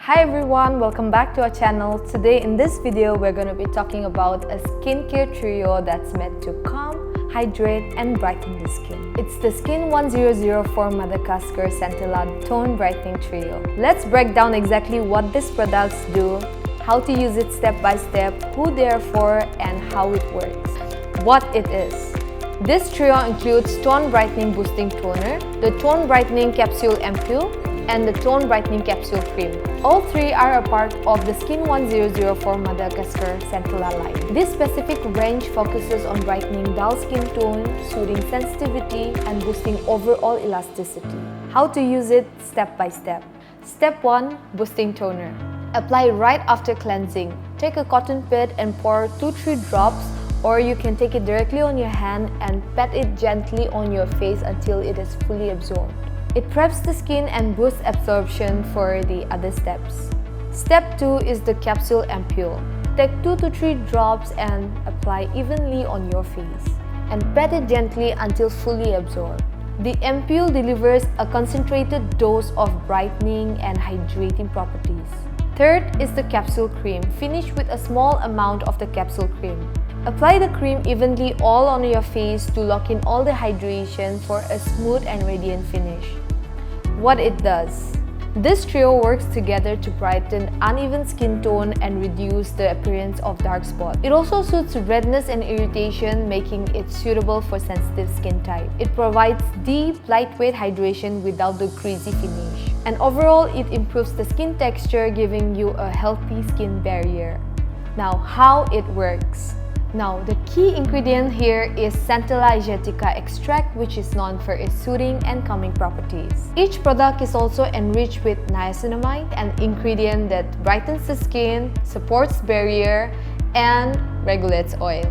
Hi everyone, welcome back to our channel. Today in this video, we're going to be talking about a skincare trio that's meant to calm, hydrate and brighten the skin. It's the Skin1004 Madagascar Centella Tone Brightening Trio. Let's break down exactly what these products do, how to use it step by step, who they are for and how it works. What it is. This trio includes Tone Brightening Boosting Toner, the Tone Brightening Capsule Ampoule, and the Tone Brightening Capsule Cream. All three are a part of the Skin1004 Madagascar Centella line. This specific range focuses on brightening dull skin tone, soothing sensitivity, and boosting overall elasticity. How to use it step by step. Step 1. Boosting Toner. Apply right after cleansing. Take a cotton pad and pour 2-3 drops, or you can take it directly on your hand and pat it gently on your face until it is fully absorbed. It preps the skin and boosts absorption for the other steps. Step 2 is the capsule ampoule. Take 2 to 3 drops and apply evenly on your face and pat it gently until fully absorbed. The ampoule delivers a concentrated dose of brightening and hydrating properties. Third is the capsule cream. Finish with a small amount of the capsule cream. Apply the cream evenly all on your face to lock in all the hydration for a smooth and radiant finish. What it does. This trio works together to brighten uneven skin tone and reduce the appearance of dark spots. It also suits redness and irritation, making it suitable for sensitive skin type. It provides deep, lightweight hydration without the greasy finish. And overall, it improves the skin texture, giving you a healthy skin barrier. Now, how it works. Now, the key ingredient here is Centella asiatica extract, which is known for its soothing and calming properties. Each product is also enriched with niacinamide, an ingredient that brightens the skin, supports barrier, and regulates oil.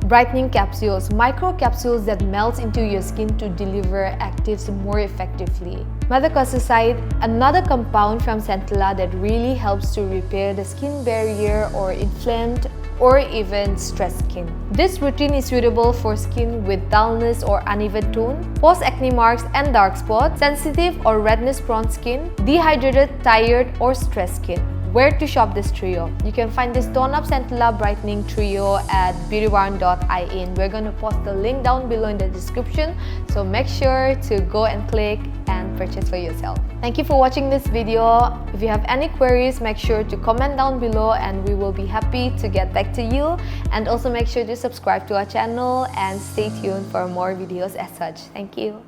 Brightening capsules, micro capsules that melt into your skin to deliver actives more effectively. Madagascar, another compound from Centella that really helps to repair the skin barrier or inflamed or even stressed skin. This routine is suitable for skin with dullness or uneven tone, post-acne marks and dark spots, sensitive or redness-prone skin, dehydrated, tired or stressed skin. Where to shop this trio? You can find this Tone Up Centella Brightening Trio at beautybarn.in. We're going to post the link down below in the description, so make sure to go and click and purchase for yourself. Thank you for watching this video. If you have any queries, make sure to comment down below and we will be happy to get back to you. And also make sure to subscribe to our channel and stay tuned for more videos as such. Thank you.